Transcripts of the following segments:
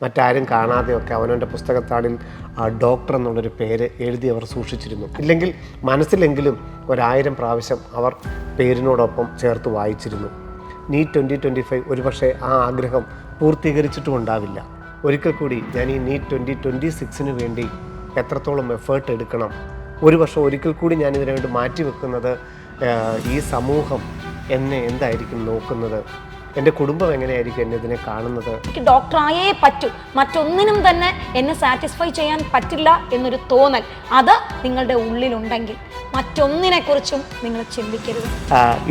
മറ്റാരും കാണാതെയൊക്കെ അവനവൻ്റെ പുസ്തകത്താളിൽ ഡോക്ടർ എന്നുള്ളൊരു പേര് എഴുതി അവർ സൂക്ഷിച്ചിരുന്നു. ഇല്ലെങ്കിൽ മനസ്സിലെങ്കിലും 1000 പ്രാവശ്യം അവർ പേരിനോടൊപ്പം ചേർത്ത് വായിച്ചിരുന്നു. നീറ്റ് 2025 ഒരുപക്ഷെ ആ ആഗ്രഹം പൂർത്തീകരിച്ചിട്ടും ഉണ്ടാവില്ല. ഒരിക്കൽ കൂടി ഞാൻ ഈ നീറ്റ് 2026 വേണ്ടി എത്രത്തോളം എഫേർട്ട് എടുക്കണം, ഒരു വർഷം ഒരിക്കൽ കൂടി ഞാൻ ഇതിനു വേണ്ടി മാറ്റിവെക്കുന്നത്, ഈ സമൂഹം എന്നെ എന്തായിരിക്കും നോക്കുന്നത്, എൻ്റെ കുടുംബം എങ്ങനെയായിരിക്കും എന്നെ ഇതിനെ കാണുന്നത്. എനിക്ക് ഡോക്ടറായേ പറ്റൂ, മറ്റൊന്നിനും തന്നെ എന്നെ സാറ്റിസ്ഫൈ ചെയ്യാൻ പറ്റില്ല എന്നൊരു തോന്നൽ അത് നിങ്ങളുടെ ഉള്ളിലുണ്ടെങ്കിൽ മറ്റൊന്നിനെക്കുറിച്ചും നിങ്ങൾ ചിന്തിക്കരുത്.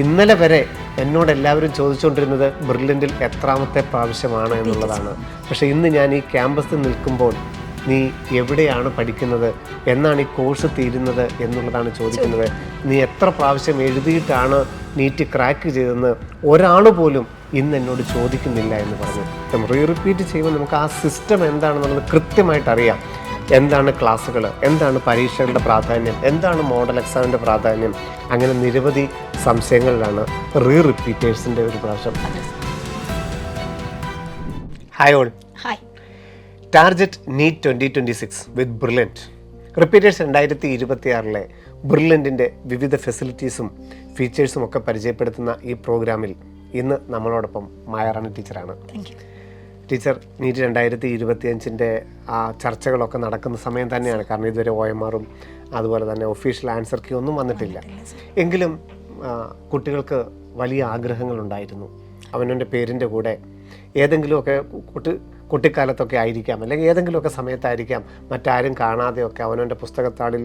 ഇന്നലെ വരെ എന്നോട് എല്ലാവരും ചോദിച്ചുകൊണ്ടിരുന്നത് ബ്രില്യൻറ്റിൽ എത്രാമത്തെ പ്രാവശ്യമാണ് എന്നുള്ളതാണ്. പക്ഷേ ഇന്ന് ഞാൻ ഈ ക്യാമ്പസിൽ നിൽക്കുമ്പോൾ നീ എവിടെയാണ് പഠിക്കുന്നത്, എന്നാണ് ഈ കോഴ്സ് തീരുന്നത് എന്നുള്ളതാണ് ചോദിക്കുന്നത്. നീ എത്ര പ്രാവശ്യം എഴുതിയിട്ടാണ് നീറ്റ് ക്രാക്ക് ചെയ്തതെന്ന് ഒരാൾ പോലും ഇന്ന് എന്നോട് ചോദിക്കുന്നില്ല എന്ന് പറഞ്ഞു. റിപ്പീറ്റ് ചെയ്യുമ്പോൾ നമുക്ക് ആ സിസ്റ്റം എന്താണെന്നുള്ളത് കൃത്യമായിട്ട് അറിയാം. എന്താണ് ക്ലാസ്സുകൾ, എന്താണ് പരീക്ഷകളുടെ പ്രാധാന്യം, എന്താണ് മോഡൽ എക്സാമിൻ്റെ പ്രാധാന്യം, അങ്ങനെ നിരവധി സംശയങ്ങളിലാണ് റിപ്പീറ്റേഴ്സിൻ്റെ ഒരു പ്രാവശ്യം. Hi all. Hi. Target NEET 2026 with Brilliant. Repeaters 2026 ബ്രില്യൻറ്റിൻ്റെ വിവിധ ഫെസിലിറ്റീസും ഫീച്ചേഴ്സും ഒക്കെ പരിചയപ്പെടുത്തുന്ന ഈ പ്രോഗ്രാമിൽ ഇന്ന് നമ്മളോടൊപ്പം മായാറാണി ടീച്ചറാണ്. ടീച്ചർ നീറ്റ് 2025 ആ ചർച്ചകളൊക്കെ നടക്കുന്ന സമയം തന്നെയാണ്. കാരണം ഇതുവരെ OMRഉം അതുപോലെ തന്നെ ഒഫീഷ്യൽ ആൻസർ കീ ഒന്നും വന്നിട്ടില്ല. എങ്കിലും കുട്ടികൾക്ക് വലിയ ആഗ്രഹങ്ങളുണ്ടായിരുന്നു. അവനവൻ്റെ പേരിൻ്റെ കൂടെ ഏതെങ്കിലുമൊക്കെ കുട്ടിക്കാലത്തൊക്കെ ആയിരിക്കാം, അല്ലെങ്കിൽ ഏതെങ്കിലുമൊക്കെ സമയത്തായിരിക്കാം, മറ്റാരും കാണാതെയൊക്കെ അവനവൻ്റെ പുസ്തകത്താളിൽ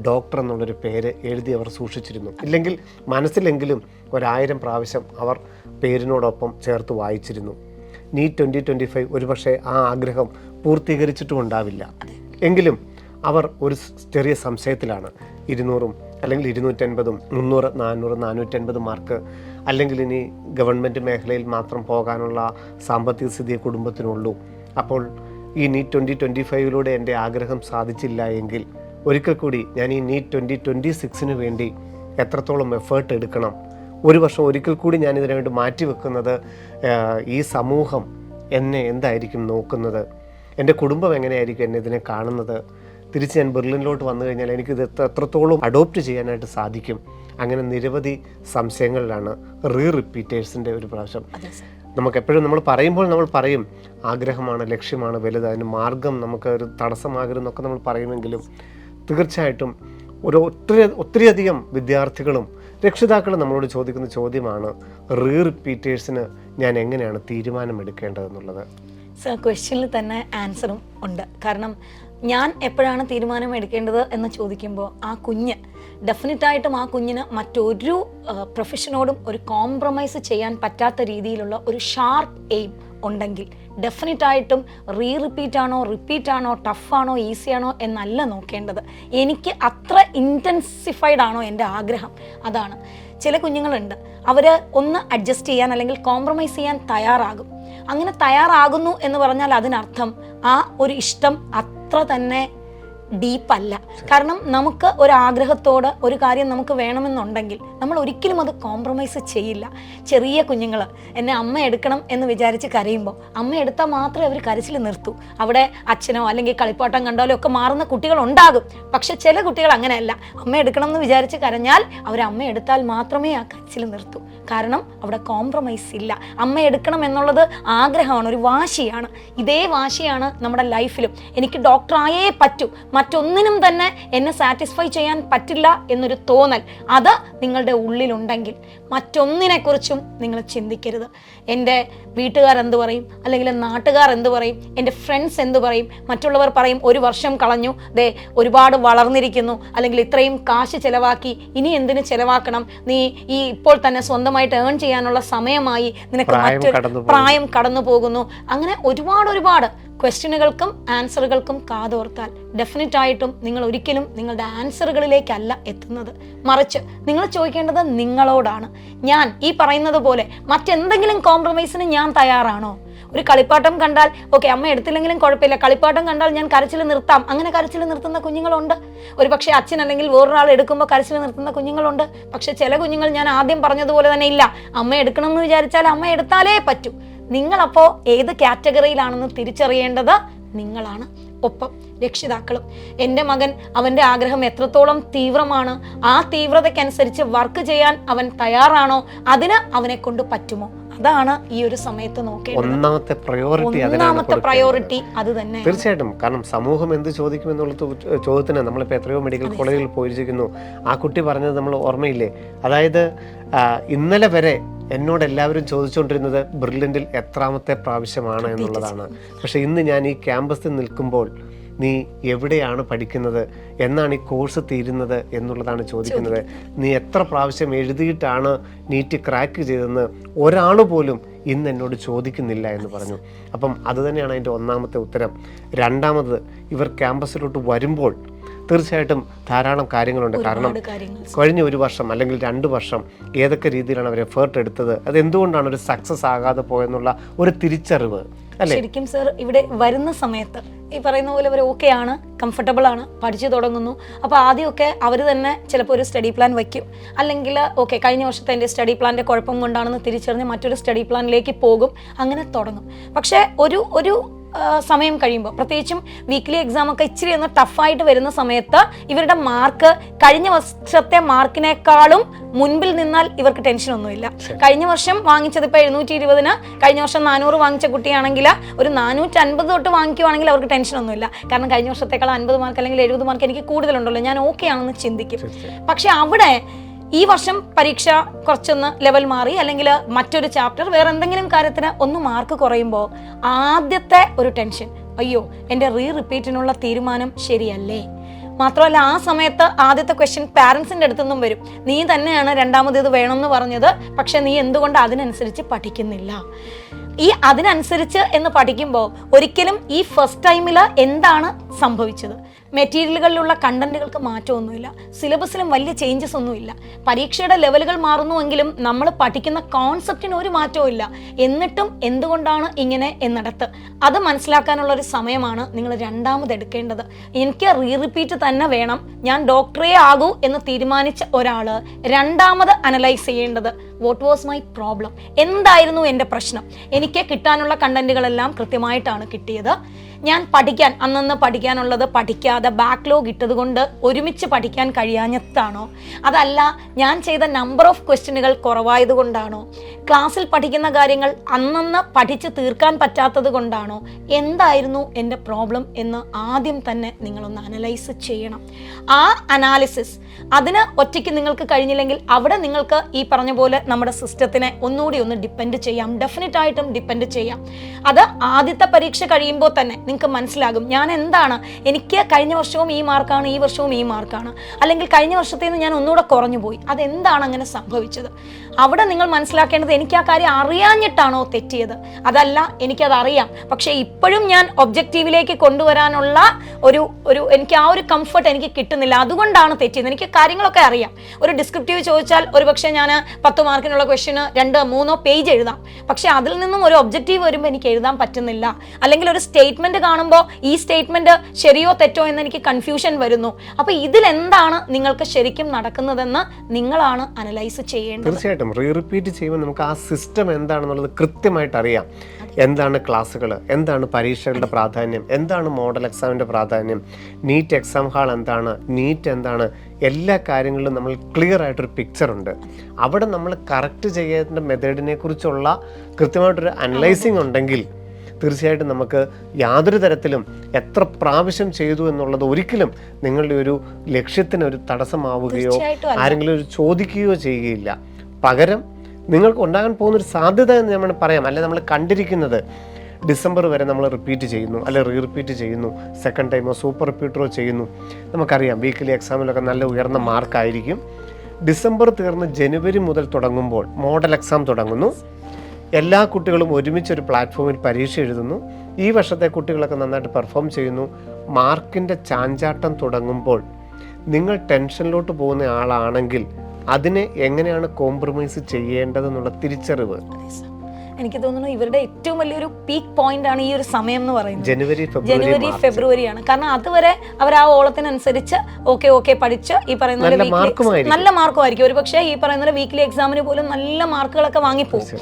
ഡോക്ടർ എന്നുള്ളൊരു പേര് എഴുതി അവർ സൂക്ഷിച്ചിരുന്നു. ഇല്ലെങ്കിൽ മനസ്സിലെങ്കിലും 1000 പ്രാവശ്യം അവർ പേരിനോടൊപ്പം ചേർത്ത് വായിച്ചിരുന്നു. നീറ്റ് 2025 ഒരുപക്ഷെ ആ ആഗ്രഹം പൂർത്തീകരിച്ചിട്ടും ഉണ്ടാവില്ല. എങ്കിലും അവർ ഒരു ചെറിയ സംശയത്തിലാണ്. 200 അല്ലെങ്കിൽ 250, 300, 400, 450 മാർക്ക്, അല്ലെങ്കിൽ ഇനി ഗവൺമെൻറ് മേഖലയിൽ മാത്രം പോകാനുള്ള സാമ്പത്തിക സ്ഥിതിയെ കുടുംബത്തിനുള്ളൂ. അപ്പോൾ ഈ നീറ്റ് 2025 എൻ്റെ ആഗ്രഹം സാധിച്ചില്ല എങ്കിൽ ഒരിക്കൽ കൂടി ഞാൻ ഈ നീറ്റ് 2026 വേണ്ടി എത്രത്തോളം എഫേർട്ട് എടുക്കണം, ഒരു വർഷം ഒരിക്കൽ കൂടി ഞാൻ ഇതിനു വേണ്ടി മാറ്റിവെക്കുന്നത്, ഈ സമൂഹം എന്നെ എന്തായിരിക്കും നോക്കുന്നത്, എൻ്റെ കുടുംബം എങ്ങനെയായിരിക്കും എന്നെ ഇതിനെ കാണുന്നത്, തിരിച്ച് ഞാൻ ബെർലിനിലോട്ട് വന്നു കഴിഞ്ഞാൽ എനിക്കിത് എത്രത്തോളം അഡോപ്റ്റ് ചെയ്യാനായിട്ട് സാധിക്കും, അങ്ങനെ നിരവധി സംശയങ്ങളിലാണ് റിപ്പീറ്റേഴ്സിൻ്റെ ഒരു പ്രാവശ്യം. നമുക്കെപ്പോഴും നമ്മൾ പറയുമ്പോൾ നമ്മൾ പറയും ആഗ്രഹമാണ്, ലക്ഷ്യമാണ് വലുത്, അതിന് മാർഗം നമുക്ക് ഒരു തടസ്സമാകരുതെന്നൊക്കെ നമ്മൾ പറയുമെങ്കിലും തീർച്ചയായിട്ടും ഒത്തിരിയധികം വിദ്യാർത്ഥികളും രക്ഷിതാക്കളും നമ്മളോട് ചോദിക്കുന്ന ചോദ്യമാണ് റിപ്പീറ്റേഴ്സിന് ഞാൻ എങ്ങനെയാണ് തീരുമാനമെടുക്കേണ്ടതെന്നുള്ളത്. സർ, ക്വസ്റ്റ്യനിൽ തന്നെ ആൻസറും ഉണ്ട്. കാരണം ഞാൻ എപ്പോഴാണ് തീരുമാനം എടുക്കേണ്ടത് എന്ന് ചോദിക്കുമ്പോൾ ആ കുഞ്ഞ് ഡെഫിനറ്റായിട്ടും ആ കുഞ്ഞിന് മറ്റൊരു പ്രൊഫഷനോടും ഒരു കോംപ്രമൈസ് ചെയ്യാൻ പറ്റാത്ത രീതിയിലുള്ള ഒരു ഷാർപ്പ് എയിം ഉണ്ടെങ്കിൽ ഡെഫിനറ്റായിട്ടും റിപ്പീറ്റാണോ, റിപ്പീറ്റാണോ, ടഫാണോ, ഈസിയാണോ എന്നല്ല നോക്കേണ്ടത്. എനിക്ക് അത്ര ഇൻറ്റൻസിഫൈഡ് ആണോ എൻ്റെ ആഗ്രഹം, അതാണ്. ചില കുഞ്ഞുങ്ങളുണ്ട്, അവർ ഒന്ന് അഡ്ജസ്റ്റ് ചെയ്യാൻ അല്ലെങ്കിൽ കോംപ്രമൈസ് ചെയ്യാൻ തയ്യാറാകും. അങ്ങനെ തയ്യാറാകുന്നു എന്ന് പറഞ്ഞാൽ അതിനർത്ഥം ആ ഒരു ഇഷ്ടം അത്ര തന്നെ ഡീപ്പല്ല. കാരണം നമുക്ക് ഒരാഗ്രഹത്തോട് ഒരു കാര്യം നമുക്ക് വേണമെന്നുണ്ടെങ്കിൽ നമ്മൾ ഒരിക്കലും അത് കോംപ്രമൈസ് ചെയ്യില്ല. ചെറിയ കുഞ്ഞുങ്ങൾ എന്നെ അമ്മ എടുക്കണം എന്ന് വിചാരിച്ച് കരയുമ്പോൾ അമ്മ എടുത്താൽ മാത്രമേ അവർ കരച്ചിൽ നിർത്തൂ. അവിടെ അച്ഛനോ അല്ലെങ്കിൽ കളിപ്പാട്ടം കണ്ടാലോ ഒക്കെ മാറുന്ന കുട്ടികൾ ഉണ്ടാകും. പക്ഷെ ചില കുട്ടികൾ അങ്ങനെയല്ല. അമ്മ എടുക്കണം എന്ന് വിചാരിച്ച് കരഞ്ഞാൽ അവർ അമ്മ എടുത്താൽ മാത്രമേ ആ കരച്ചിൽ നിർത്തൂ. കാരണം അവിടെ കോംപ്രമൈസ് ഇല്ല. അമ്മ എടുക്കണം എന്നുള്ളത് ആഗ്രഹമാണ്, ഒരു വാശിയാണ്. ഇതേ വാശിയാണ് നമ്മുടെ ലൈഫിലും. എനിക്ക് ഡോക്ടറായേ പറ്റൂ, മറ്റൊന്നിനും തന്നെ എന്നെ സാറ്റിസ്ഫൈ ചെയ്യാൻ പറ്റില്ല എന്നൊരു തോന്നൽ അത് നിങ്ങളുടെ ഉള്ളിലുണ്ടെങ്കിൽ മറ്റൊന്നിനെക്കുറിച്ചും നിങ്ങൾ ചിന്തിക്കരുത്. എൻ്റെ വീട്ടുകാർ എന്ത് പറയും, അല്ലെങ്കിൽ നാട്ടുകാർ എന്ത് പറയും, എൻ്റെ ഫ്രണ്ട്സ് എന്ത് പറയും, മറ്റുള്ളവർ പറയും 1 വർഷം കളഞ്ഞു, ദേ ഒരുപാട് വളർന്നിരിക്കുന്നു, അല്ലെങ്കിൽ ഇത്രയും കാശ് ചിലവാക്കി, ഇനി എന്തിന് ചിലവാക്കണം, നീ ഈ ഇപ്പോൾ തന്നെ സ്വന്തമായിട്ട് ഏൺ ചെയ്യാനുള്ള സമയമായി, നിനക്ക് മറ്റൊരു പ്രായം കടന്നു പോകുന്നു. അങ്ങനെ ഒരുപാട് ക്വസ്റ്റ്യനുകൾക്കും ആൻസറുകൾക്കും കാതോർത്താൽ ഡെഫിനറ്റായിട്ടും നിങ്ങൾ ഒരിക്കലും നിങ്ങളുടെ ആൻസറുകളിലേക്കല്ല എത്തുന്നത്. മറിച്ച് നിങ്ങൾ ചോദിക്കേണ്ടത് നിങ്ങളോടാണ്. ഞാൻ ഈ പറയുന്നത് പോലെ മറ്റെന്തെങ്കിലും കോംപ്രമൈസിന് ഞാൻ തയ്യാറാണോ? ഒരു കളിപ്പാട്ടം കണ്ടാൽ ഓക്കെ, അമ്മ എടുത്തില്ലെങ്കിലും കുഴപ്പമില്ല, കളിപ്പാട്ടം കണ്ടാൽ ഞാൻ കരച്ചിൽ നിർത്താം. അങ്ങനെ കരച്ചിൽ നിർത്തുന്ന കുഞ്ഞുങ്ങളുണ്ട്. ഒരു പക്ഷേ അച്ഛൻ അല്ലെങ്കിൽ വേറൊരാൾ എടുക്കുമ്പോൾ കരച്ചിൽ നിർത്തുന്ന കുഞ്ഞുങ്ങളുണ്ട്. പക്ഷെ ചില കുഞ്ഞുങ്ങൾ ഞാൻ ആദ്യം പറഞ്ഞതുപോലെ തന്നെ ഇല്ല, അമ്മ എടുക്കണം എന്ന് വിചാരിച്ചാൽ അമ്മ എടുത്താലേ പറ്റൂ. നിങ്ങളപ്പോൾ ഏത് കാറ്റഗറിയിലാണെന്ന് തിരിച്ചറിയേണ്ടത് നിങ്ങളാണ്, ഒപ്പം രക്ഷിതാക്കളും. എൻ്റെ മകൻ അവൻ്റെ ആഗ്രഹം എത്രത്തോളം തീവ്രമാണ്, ആ തീവ്രതയ്ക്കനുസരിച്ച് വർക്ക് ചെയ്യാൻ അവൻ തയ്യാറാണോ, അതിന് അവനെ കൊണ്ട് പറ്റുമോ, അതാണ് ഈ ഒരു സമയത്ത് നോക്കേണ്ടത്. ഒന്നാമത്തെ പ്രയോറിറ്റി അത് തന്നെ. തീർച്ചയായിട്ടും. കാരണം സമൂഹം എന്ത് ചോദിക്കുമെന്നുള്ള ചോദ്യത്തിന് നമ്മളിപ്പോൾ എത്രയോ മെഡിക്കൽ കോളേജിൽ പോയിരിക്കുന്നു. ആ കുട്ടി പറഞ്ഞത് നമ്മൾ ഓർമ്മയില്ലേ? അതായത് ഇന്നലെ വരെ എന്നോട് എല്ലാവരും ചോദിച്ചുകൊണ്ടിരുന്നത് ബ്രില്യൻറ്റിൽ എത്രാമത്തെ പ്രാവശ്യമാണ് എന്നുള്ളതാണ്. പക്ഷെ ഇന്ന് ഞാൻ ഈ ക്യാമ്പസിൽ നിൽക്കുമ്പോൾ നീ എവിടെയാണ് പഠിക്കുന്നത്, എന്നാണ് ഈ കോഴ്സ് തീരുന്നത് എന്നുള്ളതാണ് ചോദിക്കുന്നത്. നീ എത്ര പ്രാവശ്യം എഴുതിയിട്ടാണ് നീറ്റ് ക്രാക്ക് ചെയ്തതെന്ന് ഒരാൾ പോലും ഇന്ന് എന്നോട് ചോദിക്കുന്നില്ല എന്ന് പറഞ്ഞു. അപ്പം അതുതന്നെയാണ് അതിൻ്റെ ഒന്നാമത്തെ ഉത്തരം. രണ്ടാമത്, ഇവർ ക്യാമ്പസിലോട്ട് വരുമ്പോൾ തീർച്ചയായിട്ടും ധാരാളം കാര്യങ്ങളുണ്ട്. കാരണം കഴിഞ്ഞ ഒരു വർഷം അല്ലെങ്കിൽ 2 വർഷം ഏതൊക്കെ രീതിയിലാണ് അവർ എഫേർട്ട് എടുത്തത്, അത് എന്തുകൊണ്ടാണ് ഒരു സക്സസ് ആകാതെ പോയെന്നുള്ള ഒരു തിരിച്ചറിവ് അല്ലേ? ശരിക്കും സർ, ഇവിടെ വരുന്ന സമയത്ത് ഈ പറയുന്ന പോലെ അവർ ഓക്കെയാണ്, കംഫർട്ടബിൾ ആണ്, പഠിച്ചു തുടങ്ങുന്നു. അപ്പോൾ ആദ്യമൊക്കെ അവർ തന്നെ ചിലപ്പോൾ ഒരു സ്റ്റഡി പ്ലാൻ വയ്ക്കും, അല്ലെങ്കിൽ ഓക്കെ കഴിഞ്ഞ വർഷത്തെ എൻ്റെ സ്റ്റഡി പ്ലാൻ്റെ കുഴപ്പം കൊണ്ടാണെന്ന് തിരിച്ചറിഞ്ഞ് മറ്റൊരു സ്റ്റഡി പ്ലാനിലേക്ക് പോകും, അങ്ങനെ തുടങ്ങും. പക്ഷേ ഒരു സമയം കഴിയുമ്പോൾ, പ്രത്യേകിച്ചും വീക്ക്ലി എക്സാം ഒക്കെ ഇച്ചിരി ഒന്ന് ടഫായിട്ട് വരുന്ന സമയത്ത് ഇവരുടെ മാർക്ക് കഴിഞ്ഞ വർഷത്തെ മാർക്കിനേക്കാളും മുൻപിൽ നിന്നാൽ ഇവർക്ക് ടെൻഷനൊന്നുമില്ല. കഴിഞ്ഞ വർഷം വാങ്ങിച്ചത് ഇപ്പോൾ 720-ന് കഴിഞ്ഞ വർഷം 400 വാങ്ങിച്ച കുട്ടിയാണെങ്കിൽ ഒരു 450 തൊട്ട് വാങ്ങിക്കുവാണെങ്കിൽ അവർക്ക് ടെൻഷനൊന്നുമില്ല. കാരണം കഴിഞ്ഞ വർഷത്തേക്കാൾ 50 മാർക്ക് അല്ലെങ്കിൽ 70 മാർക്ക് എനിക്ക് കൂടുതലുണ്ടല്ലോ, ഞാൻ ഓക്കെ ആണെന്ന് ചിന്തിക്കും. പക്ഷെ അവിടെ ഈ വർഷം പരീക്ഷ കുറച്ചൊന്ന് ലെവൽ മാറി, അല്ലെങ്കിൽ മറ്റൊരു ചാപ്റ്റർ വേറെ എന്തെങ്കിലും കാര്യത്തിന് ഒന്ന് മാർക്ക് കുറയുമ്പോൾ ആദ്യത്തെ ഒരു ടെൻഷൻ, അയ്യോ എൻ്റെ റിപ്പീറ്റിനുള്ള തീരുമാനം ശരിയല്ലേ. മാത്രമല്ല ആ സമയത്ത് ആദ്യത്തെ ക്വസ്റ്റ്യൻ പാരൻസിൻ്റെ അടുത്തുനിന്നും വരും, നീ തന്നെയാണ് രണ്ടാമത് ഇത് വേണമെന്ന് പറഞ്ഞത്, പക്ഷെ നീ എന്തുകൊണ്ട് അതിനനുസരിച്ച് പഠിക്കുന്നില്ല. ഈ അതിനനുസരിച്ച് എന്ന് പഠിക്കുമ്പോൾ ഒരിക്കലും ഈ ഫസ്റ്റ് ടൈമിൽ എന്താണ് സംഭവിച്ചത്, മെറ്റീരിയലുകളിലുള്ള കണ്ടന്റുകൾക്ക് മാറ്റമൊന്നുമില്ല, സിലബസിലും വലിയ ചേഞ്ചസ് ഒന്നുമില്ല, പരീക്ഷയുടെ ലെവലുകൾ മാറുന്നുവെങ്കിലും നമ്മൾ പഠിക്കുന്ന കോൺസെപ്റ്റിന് ഒരു മാറ്റവും ഇല്ല. എന്നിട്ടും എന്തുകൊണ്ടാണ് ഇങ്ങനെ എന്നിടത്ത് അത് മനസ്സിലാക്കാനുള്ള ഒരു സമയമാണ് നിങ്ങൾ രണ്ടാമത് എടുക്കേണ്ടത്. എനിക്ക് റിപ്പീറ്റ് തന്നെ വേണം, ഞാൻ ഡോക്ടറേ ആകൂ എന്ന് തീരുമാനിച്ച ഒരാൾ രണ്ടാമത് അനലൈസ് ചെയ്യേണ്ടത് വാട്ട് വാസ് മൈ പ്രോബ്ലം, എന്തായിരുന്നു എൻ്റെ പ്രശ്നം. എനിക്ക് കിട്ടാനുള്ള കണ്ടന്റുകളെല്ലാം കൃത്യമായിട്ടാണ് കിട്ടിയത്, ഞാൻ പഠിക്കാൻ അന്നന്ന് പഠിക്കാനുള്ളത് പഠിക്കാതെ ബാക്ക്ലോഗ് ഇട്ടത് കൊണ്ട് ഒരുമിച്ച് പഠിക്കാൻ കഴിയാഞ്ഞതാണോ, അതല്ല ഞാൻ ചെയ്ത നമ്പർ ഓഫ് ക്വസ്റ്റ്യനുകൾ കുറവായത് കൊണ്ടാണോ, ക്ലാസ്സിൽ പഠിക്കുന്ന കാര്യങ്ങൾ അന്നന്ന് പഠിച്ച് തീർക്കാൻ പറ്റാത്തത് കൊണ്ടാണോ, എന്തായിരുന്നു എൻ്റെ പ്രോബ്ലം എന്ന് ആദ്യം തന്നെ നിങ്ങളൊന്ന് അനലൈസ് ചെയ്യണം. ആ അനാലിസിസ് അതിന് ഒറ്റയ്ക്ക് നിങ്ങൾക്ക് കഴിഞ്ഞില്ലെങ്കിൽ അവിടെ നിങ്ങൾക്ക് ഈ പറഞ്ഞ പോലെ നമ്മുടെ സിസ്റ്റത്തിനെ ഒന്നുകൂടി ഒന്ന് ഡിപ്പെൻഡ് ചെയ്യാം, ഡെഫിനറ്റ് ആയിട്ടും ഡിപ്പെൻഡ് ചെയ്യാം. അത് ആദ്യത്തെ പരീക്ഷ കഴിയുമ്പോൾ തന്നെ നിങ്ങൾക്ക് മനസ്സിലാകും ഞാൻ എന്താണ്, എനിക്ക് കഴിഞ്ഞ വർഷവും ഈ മാർക്കാണ്, ഈ വർഷവും ഈ മാർക്കാണ്, അല്ലെങ്കിൽ കഴിഞ്ഞ വർഷത്തേന്ന് ഞാൻ ഒന്നുകൂടെ കുറഞ്ഞു പോയി, അതെന്താണ് അങ്ങനെ സംഭവിച്ചത്. അവിടെ നിങ്ങൾ മനസ്സിലാക്കേണ്ടത് എനിക്ക് ആ കാര്യം അറിയാഞ്ഞിട്ടാണോ തെറ്റിയത്, അതല്ല എനിക്കത് അറിയാം, പക്ഷേ ഇപ്പോഴും ഞാൻ ഒബ്ജക്റ്റീവിലേക്ക് കൊണ്ടുവരാനുള്ള ഒരു എനിക്ക് ആ ഒരു കംഫർട്ട് എനിക്ക് കിട്ടുന്നില്ല, അതുകൊണ്ടാണ് തെറ്റിയത്. എനിക്ക് കാര്യങ്ങളൊക്കെ അറിയാം. ഒരു ഡിസ്ക്രിപ്റ്റീവ് ചോദിച്ചാൽ ഒരു പക്ഷേ ഞാൻ 10 മാർക്കിനുള്ള ക്വസ്റ്റ്യന് 2-3 പേജ് എഴുതാം, പക്ഷെ അതിൽ നിന്നും ഒരു ഒബ്ജക്റ്റീവ് വരുമ്പോൾ എനിക്ക് എഴുതാൻ പറ്റുന്നില്ല. അല്ലെങ്കിൽ ഒരു സ്റ്റേറ്റ്മെന്റ് കാണുമ്പോൾ ഈ സ്റ്റേറ്റ്മെന്റ് ശരിയോ തെറ്റോ എന്ന് എനിക്ക് കൺഫ്യൂഷൻ വരുന്നു. അപ്പോൾ ഇതിലെന്താണ് നിങ്ങൾക്ക് ശരിക്കും നടക്കുന്നതെന്ന് നിങ്ങളാണ് അനലൈസ് ചെയ്യേണ്ടത്. തീർച്ചയായിട്ടും റിപ്പീറ്റ് ചെയ്യുമ്പോൾ നമുക്ക് ആ സിസ്റ്റം എന്താണെന്നുള്ളത് കൃത്യമായിട്ട് അറിയാം. എന്താണ് ക്ലാസ്സുകൾ, എന്താണ് പരീക്ഷകളുടെ പ്രാധാന്യം, എന്താണ് മോഡൽ എക്സാമിൻ്റെ പ്രാധാന്യം, നീറ്റ് എക്സാം ഹാൾ എന്താണ്, നീറ്റ് എന്താണ്, എല്ലാ കാര്യങ്ങളിലും നമ്മൾ ക്ലിയർ ആയിട്ടൊരു പിക്ചറുണ്ട്. അവിടെ നമ്മൾ കറക്റ്റ് ചെയ്യേണ്ട മെത്തേഡിനെ കുറിച്ചുള്ള കൃത്യമായിട്ടൊരു അനലൈസിങ് ഉണ്ടെങ്കിൽ തീർച്ചയായിട്ടും നമുക്ക് യാതൊരു തരത്തിലും എത്ര പ്രാവശ്യം ചെയ്തു എന്നുള്ളത് ഒരിക്കലും നിങ്ങളുടെ ഒരു ലക്ഷ്യത്തിന് ഒരു തടസ്സമാവുകയോ ആരെങ്കിലും ഒരു ചോദിക്കുകയോ ചെയ്യുകയില്ല. പകരം നിങ്ങൾക്ക് ഉണ്ടാകാൻ പോകുന്നൊരു സാധ്യത എന്ന് നമ്മൾ പറയാം. അല്ലെ നമ്മൾ കണ്ടിരിക്കുന്നത് ഡിസംബർ വരെ നമ്മൾ റിപ്പീറ്റ് ചെയ്യുന്നു, അല്ലെ റിപ്പീറ്റ് ചെയ്യുന്നു, സെക്കൻഡ് ടൈമോ സൂപ്പർ റിപ്പീറ്ററോ ചെയ്യുന്നു. നമുക്കറിയാം വീക്കിലി എക്സാമിലൊക്കെ നല്ല ഉയർന്ന മാർക്കായിരിക്കും. ഡിസംബർ തീർന്ന് ജനുവരി മുതൽ തുടങ്ങുമ്പോൾ മോഡൽ എക്സാം തുടങ്ങുന്നു. എല്ലാ കുട്ടികളും ഒരുമിച്ചൊരു പ്ലാറ്റ്ഫോമിൽ പരീക്ഷ എഴുതുന്നു. ഈ വർഷത്തെ കുട്ടികളൊക്കെ നന്നായിട്ട് പെർഫോം ചെയ്യുന്നു. മാർക്കിൻ്റെ ചാഞ്ചാട്ടം തുടങ്ങുമ്പോൾ നിങ്ങൾ ടെൻഷനിലോട്ട് പോകുന്ന ആളാണെങ്കിൽ അതിനെ എങ്ങനെയാണ് കോംപ്രമൈസ് ചെയ്യേണ്ടതെന്നുള്ള തിരിച്ചറിവ് എനിക്ക് തോന്നുന്നു ഇവരുടെ ഏറ്റവും വലിയൊരു പീക്ക് പോയിന്റ് ആണ് ഈ ഒരു സമയം എന്ന് പറയുന്നത്. ജനുവരി ഫെബ്രുവരിയാണ്. കാരണം അതുവരെ അവർ ആ ഓളത്തിനനുസരിച്ച് ഓക്കെ പഠിച്ച് ഈ പറയുന്ന നല്ല മാർക്കും ആയിരിക്കും. ഒരു പക്ഷേ ഈ പറയുന്ന വീക്കിലി എക്സാമിന് പോലും നല്ല മാർക്കുകളൊക്കെ വാങ്ങിപ്പോകും.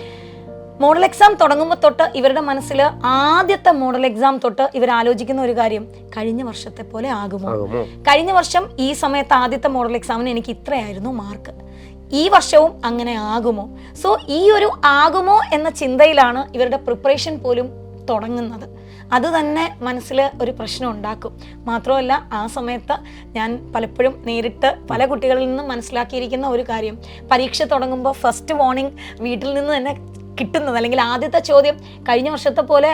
മോഡൽ എക്സാം തുടങ്ങുമ്പോൾ തൊട്ട് ഇവരുടെ മനസ്സിൽ ആദ്യത്തെ മോഡൽ എക്സാം തൊട്ട് ഇവർ ആലോചിക്കുന്ന ഒരു കാര്യം, കഴിഞ്ഞ വർഷത്തെ പോലെ ആകുമോ? കഴിഞ്ഞ വർഷം ഈ സമയത്ത് ആദ്യത്തെ മോഡൽ എക്സാമിന് എനിക്ക് ഇത്രയായിരുന്നു മാർക്ക്, ഈ വർഷവും അങ്ങനെ ആകുമോ? സോ ഈ ഒരു ആകുമോ എന്ന ചിന്തയിലാണ് ഇവരുടെ പ്രിപ്പറേഷൻ പോലും തുടങ്ങുന്നത്. അത് തന്നെ മനസ്സിൽ ഒരു പ്രശ്നം ഉണ്ടാക്കും. മാത്രമല്ല, ആ സമയത്ത് ഞാൻ പലപ്പോഴും നേരിട്ട് പല കുട്ടികളിൽ നിന്നും മനസ്സിലാക്കിയിരിക്കുന്ന ഒരു കാര്യം, പരീക്ഷ തുടങ്ങുമ്പോൾ ഫസ്റ്റ് വാർണിംഗ് വീട്ടിൽ നിന്ന് തന്നെ കിട്ടുന്നത്, അല്ലെങ്കിൽ ആദ്യത്തെ ചോദ്യം, കഴിഞ്ഞ വർഷത്തെ പോലെ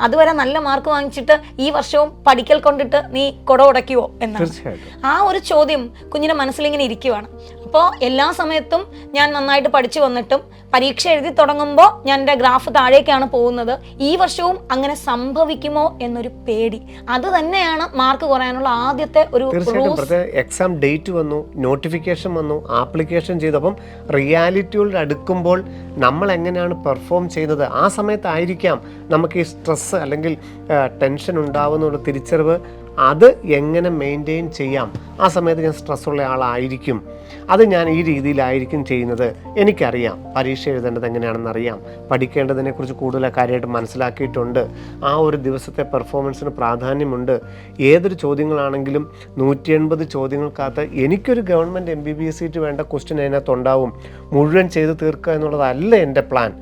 അതുവരെ നല്ല മാർക്ക് വാങ്ങിച്ചിട്ട് ഈ വർഷവും പഠിക്കൽ കൊണ്ടിട്ട് നീ കുട ഉടയ്ക്കുവോ എന്നാണ്. ആ ഒരു ചോദ്യം കുഞ്ഞിന്റെ മനസ്സിലിങ്ങനെ ഇരിക്കുവാണ്. അപ്പോൾ എല്ലാ സമയത്തും ഞാൻ നന്നായിട്ട് പഠിച്ചു വന്നിട്ടും പരീക്ഷ എഴുതി തുടങ്ങുമ്പോൾ ഞാൻ എൻ്റെ ഗ്രാഫ് താഴേക്കാണ് പോകുന്നത്, ഈ വർഷവും അങ്ങനെ സംഭവിക്കുമോ എന്നൊരു പേടി. അത് തന്നെയാണ് മാർക്ക് കുറയാനുള്ള ആദ്യത്തെ ഒരു എക്സാം ഡേറ്റ് വന്നു, നോട്ടിഫിക്കേഷൻ വന്നു, ആപ്ലിക്കേഷൻ ചെയ്തു. അപ്പം റിയാലിറ്റിയോട് അടുക്കുമ്പോൾ നമ്മൾ എങ്ങനെയാണ് പെർഫോം ചെയ്യുന്നത്, ആ സമയത്തായിരിക്കാം നമുക്ക് ഈ സ്ട്രെസ് അല്ലെങ്കിൽ ടെൻഷൻ ഉണ്ടാവുന്ന തിരിച്ചറിവ്. അത് എങ്ങനെ മെയിൻറ്റെയിൻ ചെയ്യാം, ആ സമയത്ത് ഞാൻ സ്ട്രെസ്സുള്ള ആളായിരിക്കും, അത് ഞാൻ ഈ രീതിയിലായിരിക്കും ചെയ്യുന്നത്, എനിക്കറിയാം പരീക്ഷ എഴുതേണ്ടത് എങ്ങനെയാണെന്ന് അറിയാം, പഠിക്കേണ്ടതിനെക്കുറിച്ച് കൂടുതൽ കാര്യമായിട്ട് മനസ്സിലാക്കിയിട്ടുണ്ട്, ആ ഒരു ദിവസത്തെ പെർഫോമൻസിന് പ്രാധാന്യമുണ്ട്. ഏതൊരു ചോദ്യങ്ങളാണെങ്കിലും 180 ചോദ്യങ്ങൾക്കകത്ത് എനിക്കൊരു ഗവൺമെൻറ് MBBS സീറ്റ് വേണ്ട ക്വസ്റ്റ്യൻ അതിനകത്തുണ്ടാവും. മുഴുവൻ ചെയ്ത് തീർക്കുക എന്നുള്ളതല്ല എൻ്റെ പ്ലാൻ.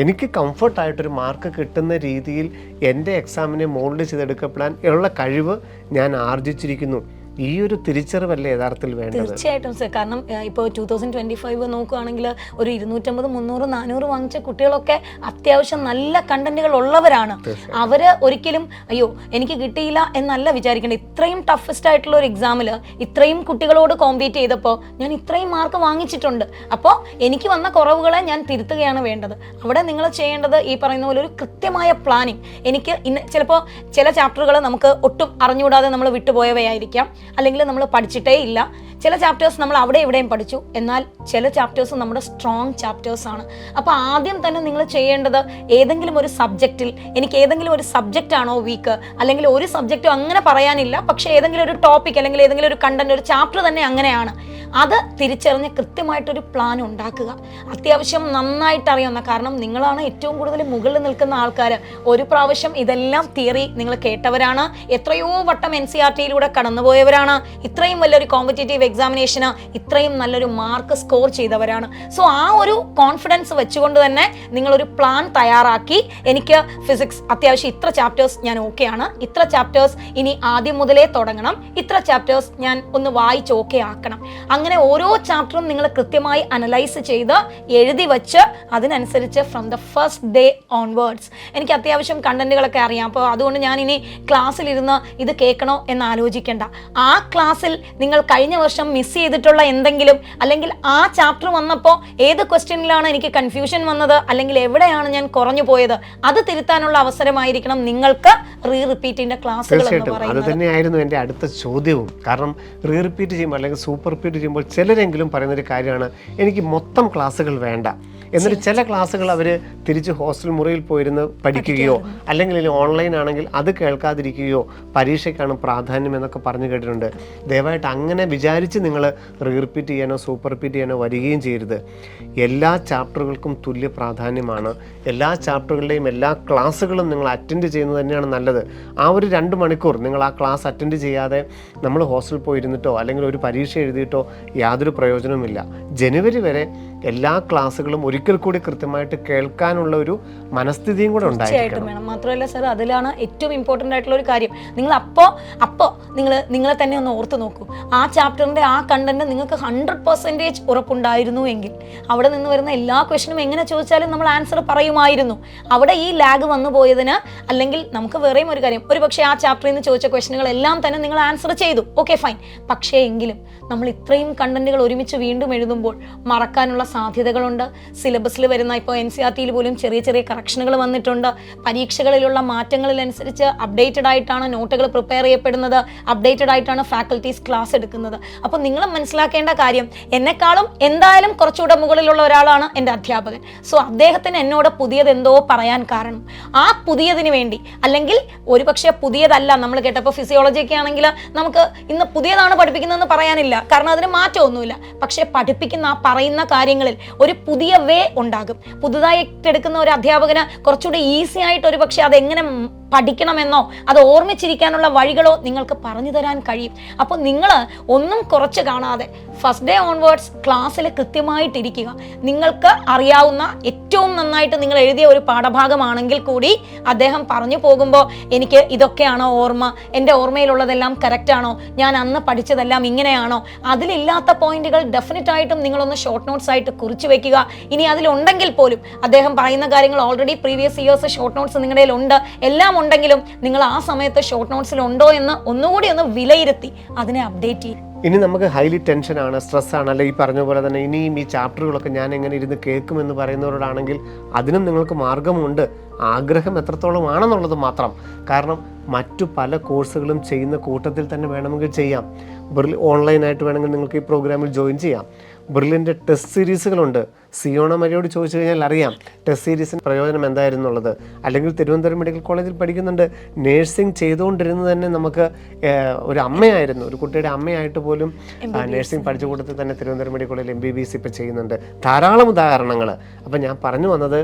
എനിക്ക് കംഫർട്ടായിട്ടൊരു മാർക്ക് കിട്ടുന്ന രീതിയിൽ എൻ്റെ എക്സാമിനെ മോൾഡ് ചെയ്തെടുക്കപ്പെടാൻ ഉള്ള കഴിവ് ഞാൻ ആർജിച്ചിരിക്കുന്നു. ഈ ഒരു തിരിച്ചറിവല്ലേ യഥാർത്ഥത്തിൽ വേണ്ടത്? തീർച്ചയായിട്ടും സർ. കാരണം ഇപ്പോൾ 2025 നോക്കുകയാണെങ്കിൽ ഒരു 250, 300, 400 വാങ്ങിച്ച കുട്ടികളൊക്കെ അത്യാവശ്യം നല്ല കണ്ടന്റുകൾ ഉള്ളവരാണ്. അവര് ഒരിക്കലും അയ്യോ എനിക്ക് കിട്ടിയില്ല എന്നല്ല വിചാരിക്കേണ്ടത്. ഇത്രയും ടഫസ്റ്റ് ആയിട്ടുള്ള ഒരു എക്സാമിൽ ഇത്രയും കുട്ടികളോട് കോമ്പീറ്റ് ചെയ്തപ്പോൾ ഞാൻ ഇത്രയും മാർക്ക് വാങ്ങിച്ചിട്ടുണ്ട്. അപ്പോൾ എനിക്ക് വന്ന കുറവുകളെ ഞാൻ തിരുത്തുകയാണ് വേണ്ടത്. അവിടെ നിങ്ങൾ ചെയ്യേണ്ടത് ഈ പറയുന്ന പോലെ ഒരു കൃത്യമായ പ്ലാനിങ്. എനിക്ക് ചിലപ്പോൾ ചില ചാപ്റ്ററുകൾ നമുക്ക് ഒട്ടും അറിഞ്ഞുകൂടാതെ നമ്മൾ വിട്ടുപോയവയായിരിക്കാം, അല്ലെങ്കിൽ നമ്മൾ പഠിച്ചിട്ടേ ഇല്ല. ചില ചാപ്റ്റേഴ്സ് നമ്മൾ അവിടെ ഇവിടെയും പഠിച്ചു, എന്നാൽ ചില ചാപ്റ്റേഴ്സ് നമ്മുടെ സ്ട്രോങ് ചാപ്റ്റേഴ്സ് ആണ്. അപ്പോൾ ആദ്യം തന്നെ നിങ്ങൾ ചെയ്യേണ്ടത് ഏതെങ്കിലും ഒരു സബ്ജക്റ്റിൽ, എനിക്ക് ഏതെങ്കിലും ഒരു സബ്ജക്റ്റ് ആണോ വീക്ക്, അല്ലെങ്കിൽ ഒരു സബ്ജക്റ്റും അങ്ങനെ പറയാനില്ല, പക്ഷേ ഏതെങ്കിലും ഒരു ടോപ്പിക് അല്ലെങ്കിൽ ഏതെങ്കിലും ഒരു കണ്ടന്റ്, ഒരു ചാപ്റ്റർ തന്നെ അങ്ങനെയാണ്, അത് തിരിച്ചറിഞ്ഞ് കൃത്യമായിട്ടൊരു പ്ലാൻ ഉണ്ടാക്കുക. അത്യാവശ്യം നന്നായിട്ട് അറിയാവുന്ന, കാരണം നിങ്ങളാണ് ഏറ്റവും കൂടുതൽ മുകളിൽ നിൽക്കുന്ന ആൾക്കാർ. ഒരു പ്രാവശ്യം ഇതെല്ലാം തിയറി നിങ്ങൾ കേട്ടവരാണ്, എത്രയോ വട്ടം NCERT-യിലൂടെ കടന്നുപോയവരാണ്, ഇത്രയും വലിയൊരു കോമ്പറ്റേറ്റീവ് എക്സാമിനേഷന് ഇത്രയും നല്ലൊരു മാർക്ക് സ്കോർ ചെയ്തവരാണ്. സോ ആ ഒരു കോൺഫിഡൻസ് വെച്ചുകൊണ്ട് തന്നെ നിങ്ങളൊരു പ്ലാൻ തയ്യാറാക്കി, എനിക്ക് ഫിസിക്സ് അത്യാവശ്യം ഇത്ര ചാപ്റ്റേഴ്സ് ഞാൻ ഓക്കെയാണ്, ഇത്ര ചാപ്റ്റേഴ്സ് ഇനി ആദ്യം മുതലേ തുടങ്ങണം, ഇത്ര ചാപ്റ്റേഴ്സ് ഞാൻ ഒന്ന് വായിച്ച് ഓക്കെ ആക്കണം. അങ്ങനെ ഓരോ ചാപ്റ്ററും നിങ്ങൾ കൃത്യമായി അനലൈസ് ചെയ്ത് എഴുതി വെച്ച് അതിനനുസരിച്ച് from the first day onwards, എനിക്ക് അത്യാവശ്യം കണ്ടന്റുകളൊക്കെ അറിയാം, അപ്പോൾ അതുകൊണ്ട് ഞാൻ ഇനി ക്ലാസ്സിലിരുന്ന് ഇത് കേൾക്കണോ എന്ന് ആലോചിക്കേണ്ട. ആ ക്ലാസ്സിൽ നിങ്ങൾ കഴിഞ്ഞ വർഷം മിസ് ചെയ്തിട്ടുള്ള എന്തെങ്കിലും, അല്ലെങ്കിൽ ആ ചാപ്റ്റർ വന്നപ്പോൾ ഏത് ക്വസ്റ്റ്യനിലാണ് എനിക്ക് കൺഫ്യൂഷൻ വന്നത്, അല്ലെങ്കിൽ എവിടെയാണ് ഞാൻ കുറഞ്ഞു പോയത്, അത് തിരുത്താനുള്ള അവസരമായിരിക്കണം നിങ്ങൾക്ക് റിപ്പീറ്റിന്റെ ക്ലാസ്സുകൾ എന്ന് പറയുന്നത്. അത് തന്നെയായിരുന്നു എൻ്റെ അടുത്ത ചോദ്യവും. കാരണം റിപ്പീറ്റ് ചെയ്യുമ്പോൾ അല്ലെങ്കിൽ സൂപ്പർ റിപ്പീറ്റ് ചെയ്യുമ്പോൾ ചിലരെങ്കിലും പറയുന്നൊരു കാര്യമാണ്, എനിക്ക് മൊത്തം ക്ലാസ്സുകൾ വേണ്ട, എന്നിട്ട് ചില ക്ലാസ്സുകൾ അവർ തിരിച്ച് ഹോസ്റ്റൽ മുറിയിൽ പോയിരുന്ന് പഠിക്കുകയോ അല്ലെങ്കിൽ ഓൺലൈൻ ആണെങ്കിൽ അത് കേൾക്കാതിരിക്കുകയോ പരീക്ഷയ്ക്കാണ് പ്രാധാന്യം എന്നൊക്കെ പറഞ്ഞു കേട്ടിട്ടുണ്ട്. ദയവായിട്ട് അങ്ങനെ വിചാരിച്ച് നിങ്ങൾ റിപ്പീറ്റ് ചെയ്യാനോ സൂപ്പർ റിപ്പീറ്റ് ചെയ്യാനോ വരികയും ചെയ്യരുത്. എല്ലാ ചാപ്റ്ററുകൾക്കും തുല്യ പ്രാധാന്യമാണ്. എല്ലാ ചാപ്റ്ററുകളുടെയും എല്ലാ ക്ലാസ്സുകളും നിങ്ങൾ അറ്റൻഡ് ചെയ്യുന്നത് തന്നെയാണ് നല്ലത്. ആ ഒരു 2 മണിക്കൂർ നിങ്ങൾ ആ ക്ലാസ് അറ്റൻഡ് ചെയ്യാതെ നമ്മൾ ഹോസ്റ്റലിൽ പോയിരുന്നിട്ടോ അല്ലെങ്കിൽ ഒരു പരീക്ഷ എഴുതിയിട്ടോ യാതൊരു പ്രയോജനവുമില്ല. ജനുവരി വരെ എല്ലാ ക്ലാസ്സുകളും ഒരിക്കൽ കൂടി കൃത്യമായിട്ട് കേൾക്കാനുള്ള ഒരു മനസ്ഥിതിയും കൂടെ ഉണ്ടായിരിക്കണം. മാത്രമല്ല സർ, അതിലാണ് ഏറ്റവും ഇമ്പോർട്ടൻ്റ് ആയിട്ടുള്ള ഒരു കാര്യം. നിങ്ങൾ അപ്പോൾ നിങ്ങളെ തന്നെ ഒന്ന് ഓർത്ത് നോക്കൂ. ആ ചാപ്റ്ററിൻ്റെ ആ കണ്ടന്റ് നിങ്ങൾക്ക് 100% ഉറപ്പുണ്ടായിരുന്നു എങ്കിൽ അവിടെ നിന്ന് വരുന്ന എല്ലാ ക്വസ്റ്റനും എങ്ങനെ ചോദിച്ചാലും നമ്മൾ ആൻസർ പറയുമായിരുന്നു. അവിടെ ഈ ലാഗ് വന്നു പോയതിന്, അല്ലെങ്കിൽ നമുക്ക് വേറെയും ഒരു കാര്യം, ഒരു പക്ഷേ ആ ചാപ്റ്ററിൽ നിന്ന് ചോദിച്ച ക്വസ്റ്റനുകളെല്ലാം തന്നെ നിങ്ങൾ ആൻസർ ചെയ്തു, ഓക്കെ ഫൈൻ. പക്ഷേ എങ്കിലും നമ്മൾ ഇത്രയും കണ്ടന്റുകൾ ഒരുമിച്ച് വീണ്ടും എഴുതുമ്പോൾ മറക്കാനുള്ള സാധ്യതകളുണ്ട്. സിലബസിൽ വരുന്ന ഇപ്പോൾ NCERT-യിൽ പോലും ചെറിയ ചെറിയ കറക്ഷനുകൾ വന്നിട്ടുണ്ട്. പരീക്ഷകളിലുള്ള മാറ്റങ്ങളിലനുസരിച്ച് അപ്ഡേറ്റഡ് ആയിട്ടാണ് നോട്ടുകൾ പ്രിപ്പയർ ചെയ്യപ്പെടുന്നത്, അപ്ഡേറ്റഡ് ആയിട്ടാണ് ഫാക്കൽറ്റീസ് ക്ലാസ് എടുക്കുന്നത്. അപ്പോൾ നിങ്ങൾ മനസ്സിലാക്കേണ്ട കാര്യം, എന്നെക്കാളും എന്തായാലും കുറച്ചുകൂടെ മുകളിലുള്ള ഒരാളാണ് എൻ്റെ അധ്യാപകൻ. സോ അദ്ദേഹത്തിന് എന്നോട് പുതിയതെന്തോ പറയാൻ കാരണം, ആ പുതിയതിന് വേണ്ടി, അല്ലെങ്കിൽ ഒരുപക്ഷെ പുതിയതല്ല, നമ്മൾ കേട്ടപ്പോൾ ഫിസിയോളജിയൊക്കെ ആണെങ്കിൽ നമുക്ക് ഇന്ന് പുതിയതാണ് പഠിപ്പിക്കുന്നതെന്ന് പറയാനില്ല, കാരണം അതിന് മാറ്റമൊന്നുമില്ല. പക്ഷേ പഠിപ്പിക്കുന്ന ആ പറയുന്ന കാര്യങ്ങൾ കാര്യങ്ങളിൽ ഒരു പുതിയ വേ ഉണ്ടാകും. പുതുതായിട്ട് എടുക്കുന്ന ഒരു അധ്യാപകന് കുറച്ചുകൂടി ഈസി ആയിട്ട് ഒരു പക്ഷെ അതെങ്ങനെ പഠിക്കണമെന്നോ അത് ഓർമ്മിച്ചിരിക്കാനുള്ള വഴികളോ നിങ്ങൾക്ക് പറഞ്ഞു തരാൻ കഴിയും. അപ്പോൾ നിങ്ങൾ ഒന്നും കുറച്ച് കാണാതെ ഫസ്റ്റ് ഡേ ഓൺവേർഡ്സ് ക്ലാസ്സിൽ കൃത്യമായിട്ടിരിക്കുക. നിങ്ങൾക്ക് അറിയാവുന്ന ഏറ്റവും നന്നായിട്ട് നിങ്ങൾ എഴുതിയ ഒരു പാഠഭാഗമാണെങ്കിൽ കൂടി അദ്ദേഹം പറഞ്ഞു പോകുമ്പോൾ എനിക്ക് ഇതൊക്കെയാണോ ഓർമ്മ, എൻ്റെ ഓർമ്മയിലുള്ളതെല്ലാം കറക്റ്റാണോ, ഞാൻ അന്ന് പഠിച്ചതെല്ലാം ഇങ്ങനെയാണോ, അതിലില്ലാത്ത പോയിന്റുകൾ ഡെഫിനറ്റ് ആയിട്ടും നിങ്ങളൊന്ന് ഷോർട്ട് നോട്ട്സ് ആയിട്ട് കുറിച്ച് വെക്കുക. ഇനി അതിലുണ്ടെങ്കിൽ പോലും അദ്ദേഹം പറയുന്ന കാര്യങ്ങൾ already previous years short notes നിങ്ങളുടെ ഉണ്ട്, എല്ലാം ഉണ്ടെങ്കിലും നിങ്ങൾ ആ സമയത്ത് ഷോർട്ട് നോട്ട്സിൽ ഉണ്ടോ എന്ന് ഒന്നുകൂടി ഒന്ന് വിലയിരുത്തി അതിനെ അപ്ഡേറ്റ് ചെയ്യും. ഇനി നമുക്ക് ഹൈലി ടെൻഷനാണ്, സ്ട്രെസ്സാണ്, അല്ലെങ്കിൽ ഈ പറഞ്ഞ പോലെ തന്നെ ഇനിയും ഈ ചാപ്റ്ററുകളൊക്കെ ഞാൻ എങ്ങനെ ഇരുന്ന് കേൾക്കുമെന്ന് പറയുന്നവരോടാണെങ്കിൽ അതിനും നിങ്ങൾക്ക് മാർഗമുണ്ട്. ആഗ്രഹം എത്രത്തോളം ആണെന്നുള്ളത് മാത്രം. കാരണം മറ്റു പല കോഴ്സുകളും ചെയ്യുന്ന കൂട്ടത്തിൽ തന്നെ വേണമെങ്കിൽ ചെയ്യാം. ഓൺലൈനായിട്ട് വേണമെങ്കിൽ നിങ്ങൾക്ക് ഈ പ്രോഗ്രാമിൽ ജോയിൻ ചെയ്യാം. ബ്രില്ലിൻ്റെ ടെസ്റ്റ് സീരീസുകളുണ്ട്. സിയോണ മരിയോട് ചോദിച്ചു കഴിഞ്ഞാൽ അറിയാം ടെസ്റ്റ് സീരീസിന് പ്രയോജനം എന്തായിരുന്നു എന്നുള്ളത്. അല്ലെങ്കിൽ തിരുവനന്തപുരം മെഡിക്കൽ കോളേജിൽ പഠിക്കുന്നുണ്ട്. നേഴ്സിംഗ് ചെയ്തുകൊണ്ടിരുന്നത് തന്നെ നമുക്ക് ഒരു അമ്മയായിരുന്നു, ഒരു കുട്ടിയുടെ അമ്മയായിട്ട് പോലും നേഴ്സിംഗ് പഠിച്ച കൂട്ടത്തിൽ തന്നെ തിരുവനന്തപുരം മെഡിക്കൽ കോളേജിൽ MBBS ഇപ്പോൾ ചെയ്യുന്നുണ്ട്. ധാരാളം ഉദാഹരണങ്ങൾ. അപ്പം ഞാൻ പറഞ്ഞു വന്നത്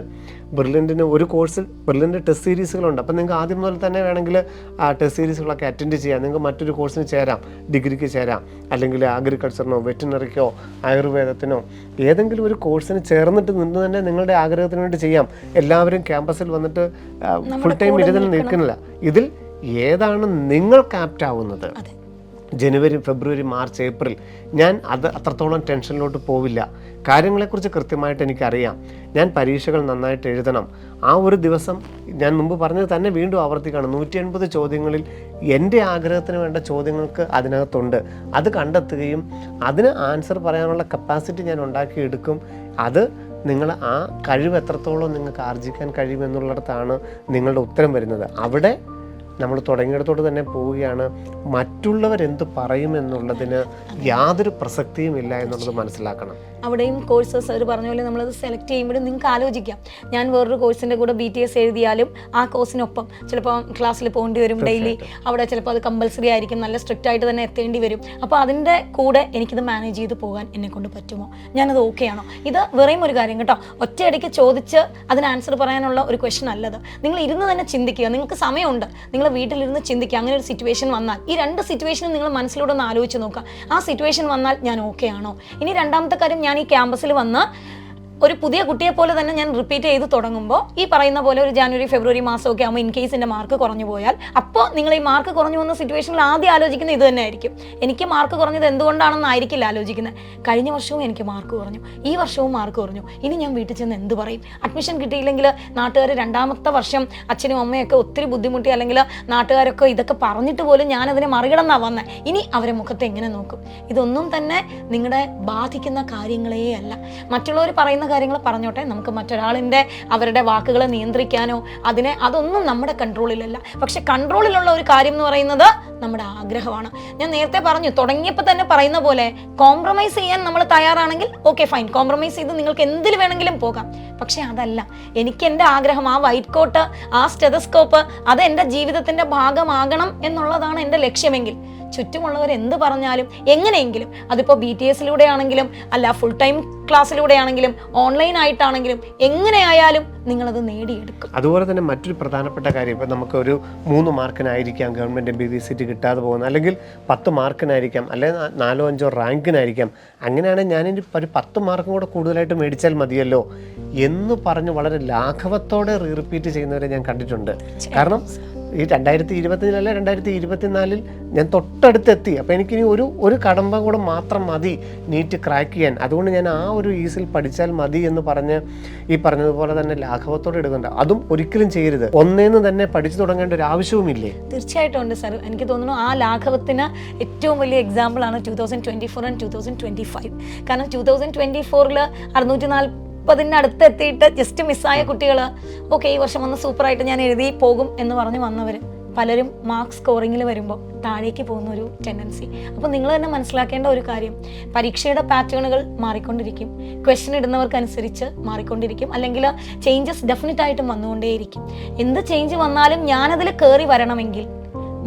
ബ്രില്ലിൻറ്റിന് ഒരു കോഴ്സിൽ ബ്രില്ലിൻ്റെ ടെസ്റ്റ് സീരീസുകളുണ്ട്. അപ്പം നിങ്ങൾക്ക് ആദ്യം മുതൽ തന്നെ വേണമെങ്കിൽ ആ ടെസ്റ്റ് സീരീസുകളൊക്കെ അറ്റൻഡ് ചെയ്യാം. നിങ്ങൾക്ക് മറ്റൊരു കോഴ്സിന് ചേരാം, ഡിഗ്രിക്ക് ചേരാം, അല്ലെങ്കിൽ അഗ്രികൾച്ചറിനോ വെറ്റിനറിക്കോ ആയുർവേദത്തിനോ ഏതെങ്കിലും ഒരു കോഴ്സിന് ചേർന്നിട്ട് നിന്ന് തന്നെ നിങ്ങളുടെ ആഗ്രഹത്തിന് വേണ്ടി ചെയ്യാം. എല്ലാവരും ക്യാമ്പസിൽ വന്നിട്ട് ഫുൾ ടൈം ഇരുന്ന് നിൽക്കുന്നില്ല. ഇതിൽ ഏതാണ് നിങ്ങൾക്ക് ആപ്റ്റ് ആവുന്നത്? ജനുവരി, ഫെബ്രുവരി, മാർച്ച്, ഏപ്രിൽ ഞാൻ അത് അത്രത്തോളം ടെൻഷനിലോട്ട് പോവില്ല. കാര്യങ്ങളെക്കുറിച്ച് കൃത്യമായിട്ട് എനിക്കറിയാം. ഞാൻ പരീക്ഷകൾ നന്നായിട്ട് എഴുതണം. ആ ഒരു ദിവസം ഞാൻ മുമ്പ് പറഞ്ഞത് തന്നെ വീണ്ടും ആവർത്തിക്കുകയാണ്. 180 ചോദ്യങ്ങളിൽ എൻ്റെ ആഗ്രഹത്തിന് വേണ്ട ചോദ്യങ്ങൾക്ക് അതിനകത്തുണ്ട്. അത് കണ്ടെത്തുകയും അതിന് ആൻസർ പറയാനുള്ള കപ്പാസിറ്റി ഞാൻ ഉണ്ടാക്കിയെടുക്കും. അത് നിങ്ങൾ ആ കഴിവ് എത്രത്തോളം നിങ്ങൾക്ക് ആർജിക്കാൻ കഴിയുമെന്നുള്ളിടത്താണ് നിങ്ങളുടെ ഉത്തരം വരുന്നത്. അവിടെ നമ്മൾ തുടങ്ങിയിടത്തോട്ട് തന്നെ പോവുകയാണ്. മറ്റുള്ളവരെന്ത് പറയുമെന്നുള്ളതിന് യാതൊരു പ്രസക്തിയും ഇല്ല എന്നുള്ളത് മനസ്സിലാക്കണം. അവിടെയും കോഴ്സസ് അവർ പറഞ്ഞ പോലെ നമ്മളത് സെലക്ട് ചെയ്യുമ്പോഴും നിങ്ങൾക്ക് ആലോചിക്കാം. ഞാൻ വേറൊരു കോഴ്സിൻ്റെ കൂടെ BTS എഴുതിയാലും ആ കോഴ്സിനൊപ്പം ചിലപ്പോൾ ക്ലാസ്സിൽ പോകേണ്ടി വരും ഡെയിലി. അവിടെ ചിലപ്പോൾ അത് കമ്പൽസറി ആയിരിക്കും, നല്ല സ്ട്രിക്റ്റ് ആയിട്ട് തന്നെ എത്തേണ്ടി വരും. അപ്പോൾ അതിൻ്റെ കൂടെ എനിക്കിത് മാനേജ് ചെയ്ത് പോകാൻ എന്നെക്കൊണ്ട് പറ്റുമോ, ഞാനത് ഓക്കെ ആണോ? ഇത് വെറും ഒരു കാര്യം കേട്ടോ, ഒറ്റയടിക്ക് ചോദിച്ച് അതിന് ആൻസർ പറയാനുള്ള ഒരു ക്വസ്റ്റൻ അല്ലത്. നിങ്ങൾ ഇരുന്ന് തന്നെ ചിന്തിക്കുക. നിങ്ങൾക്ക് സമയമുണ്ട്, നിങ്ങൾ വീട്ടിലിരുന്ന് ചിന്തിക്കുക. അങ്ങനെ ഒരു സിറ്റുവേഷൻ വന്നാൽ ഈ രണ്ട് സിറ്റുവേഷനും നിങ്ങൾ മനസ്സിലൂടെ ഒന്ന് ആലോചിച്ച് നോക്കുക. ആ സിറ്റുവേഷൻ വന്നാൽ ഞാൻ ഓക്കെ ആണോ? ഇനി രണ്ടാമത്തെ കാര്യം, ഞാൻ ഈ ക്യാമ്പസിൽ വന്ന് ഒരു പുതിയ കുട്ടിയെ പോലെ തന്നെ ഞാൻ റിപ്പീറ്റ് ചെയ്ത് തുടങ്ങുമ്പോൾ ഈ പറയുന്ന പോലെ ഒരു ജനുവരി ഫെബ്രുവരി മാസമൊക്കെ ആകുമ്പോൾ ഇൻ കേസ് എൻ്റെ മാർക്ക് കുറഞ്ഞു പോയാൽ, അപ്പോൾ നിങ്ങൾ ഈ മാർക്ക് കുറഞ്ഞു വന്ന സിറ്റുവേഷനിൽ ആദ്യം ആലോചിക്കുന്നത് ഇത് തന്നെ ആയിരിക്കും. എനിക്ക് മാർക്ക് കുറഞ്ഞത് എന്തുകൊണ്ടാണെന്ന് ആയിരിക്കില്ല ആലോചിക്കുന്നത്. കഴിഞ്ഞ വർഷവും എനിക്ക് മാർക്ക് കുറഞ്ഞു, ഈ വർഷവും മാർക്ക് കുറഞ്ഞു, ഇനി ഞാൻ വീട്ടിൽ ചെന്ന് എന്ത് പറയും? അഡ്മിഷൻ കിട്ടിയില്ലെങ്കിൽ നാട്ടുകാർ രണ്ടാമത്തെ വർഷം അച്ഛനും അമ്മയൊക്കെ ഒത്തിരി ബുദ്ധിമുട്ടി, അല്ലെങ്കിൽ നാട്ടുകാരൊക്കെ ഇതൊക്കെ പറഞ്ഞിട്ട് പോലും ഞാനതിനെ മറികടന്നാണ് വന്നത്. ഇനി അവരെ മുഖത്ത് എങ്ങനെ നോക്കും? ഇതൊന്നും തന്നെ നിങ്ങളെ ബാധിക്കുന്ന കാര്യങ്ങളേ അല്ല. മറ്റുള്ളവർ പറയുന്ന കാര്യങ്ങൾ പറഞ്ഞോട്ടെ, നമുക്ക് മറ്റൊരാളിൻ്റെ അവരുടെ വാക്കുകളെ നിയന്ത്രിക്കാനോ അതൊന്നും നമ്മുടെ കൺട്രോളിലല്ല. പക്ഷെ കൺട്രോളിലുള്ള ഒരു കാര്യം എന്ന് പറയുന്നത് നമ്മുടെ ആഗ്രഹമാണ്. ഞാൻ നേരത്തെ പറഞ്ഞു, തുടങ്ങിയപ്പോൾ തന്നെ പറയുന്ന പോലെ കോംപ്രമൈസ് ചെയ്യാൻ നമ്മൾ തയ്യാറാണെങ്കിൽ ഓക്കെ ഫൈൻ, കോംപ്രമൈസ് ചെയ്ത് നിങ്ങൾക്ക് എന്തിൽ വേണമെങ്കിലും പോകാം. പക്ഷെ അതല്ല, എനിക്ക് എൻ്റെ ആഗ്രഹം, ആ വൈറ്റ് കോട്ട്, ആ സ്റ്റെതസ്കോപ്പ്, അത് എൻ്റെ ജീവിതത്തിൻ്റെ ഭാഗമാകണം എന്നുള്ളതാണ് എൻ്റെ ലക്ഷ്യമെങ്കിൽ ചുറ്റുമുള്ളവർ എന്ത് പറഞ്ഞാലും എങ്ങനെയെങ്കിലും, അതിപ്പോൾ BTSലൂടെ ആണെങ്കിലും അല്ല ഫുൾ ടൈം ക്ലാസ്സിലൂടെ ആണെങ്കിലും ഓൺലൈൻ ആയിട്ടാണെങ്കിലും എങ്ങനെയായാലും നിങ്ങളത് നേടിയെടുക്കും. അതുപോലെ തന്നെ മറ്റൊരു പ്രധാനപ്പെട്ട കാര്യം, ഇപ്പം നമുക്കൊരു 3 മാർക്കിനായിരിക്കാം ഗവൺമെൻറ് MBBS സീറ്റ് കിട്ടാതെ പോകുന്നത്, അല്ലെങ്കിൽ 10 മാർക്കിനായിരിക്കാം, അല്ലെങ്കിൽ 4-5 റാങ്കിനായിരിക്കാം. അങ്ങനെയാണെങ്കിൽ ഞാനിനി ഒരു 10 മാർക്കും കൂടെ കൂടുതലായിട്ട് മേടിച്ചാൽ മതിയല്ലോ എന്ന് പറഞ്ഞ് വളരെ ലാഘവത്തോടെ റിപ്പീറ്റ് ചെയ്യുന്നവരെ ഞാൻ കണ്ടിട്ടുണ്ട്. കാരണം ഈ 2023 2024 ഞാൻ തൊട്ടടുത്തെത്തി. അപ്പോൾ എനിക്കിനി ഒരു കടമ്പ കൂടെ മാത്രം മതി നീറ്റ് ക്രാക്ക് ചെയ്യാൻ. അതുകൊണ്ട് ഞാൻ ആ ഒരു ഈസിൽ പഠിച്ചാൽ മതി എന്ന് പറഞ്ഞ് ഈ പറഞ്ഞതുപോലെ തന്നെ ലാഘവത്തോടെ എടുക്കുന്നുണ്ട്. അതും ഒരിക്കലും ചെയ്യരുത്. ഒന്നേന്ന് തന്നെ പഠിച്ചു തുടങ്ങേണ്ട ഒരു ആവശ്യവുമില്ലേ? തീർച്ചയായിട്ടും ഉണ്ട് സാർ. എനിക്ക് തോന്നുന്നു ആ ലാഘവത്തിന് ഏറ്റവും വലിയ എക്സാമ്പിളാണ് 2024 ആൻഡ് 2025. കാരണം 2024 640 അടുത്ത് എത്തിയിട്ട് ജസ്റ്റ് മിസ്സായ കുട്ടികൾ ഓക്കെ ഈ വർഷം ഒന്ന് സൂപ്പറായിട്ട് ഞാൻ എഴുതി പോകും എന്ന് പറഞ്ഞ് വന്നവർ പലരും മാർക്ക് സ്കോറിങ്ങിൽ വരുമ്പോൾ താഴേക്ക് പോകുന്ന ഒരു ടെൻഡൻസി. അപ്പോൾ നിങ്ങൾ തന്നെ മനസ്സിലാക്കേണ്ട ഒരു കാര്യം, പരീക്ഷയുടെ പാറ്റേണുകൾ മാറിക്കൊണ്ടിരിക്കും, ക്വസ്റ്റ്യൻ ഇടുന്നവർക്കനുസരിച്ച് മാറിക്കൊണ്ടിരിക്കും, അല്ലെങ്കിൽ ചേഞ്ചസ് ഡെഫിനറ്റ് ആയിട്ടും വന്നുകൊണ്ടേയിരിക്കും. എന്ത് ചേഞ്ച് വന്നാലും ഞാനതിൽ കയറി വരണമെങ്കിൽ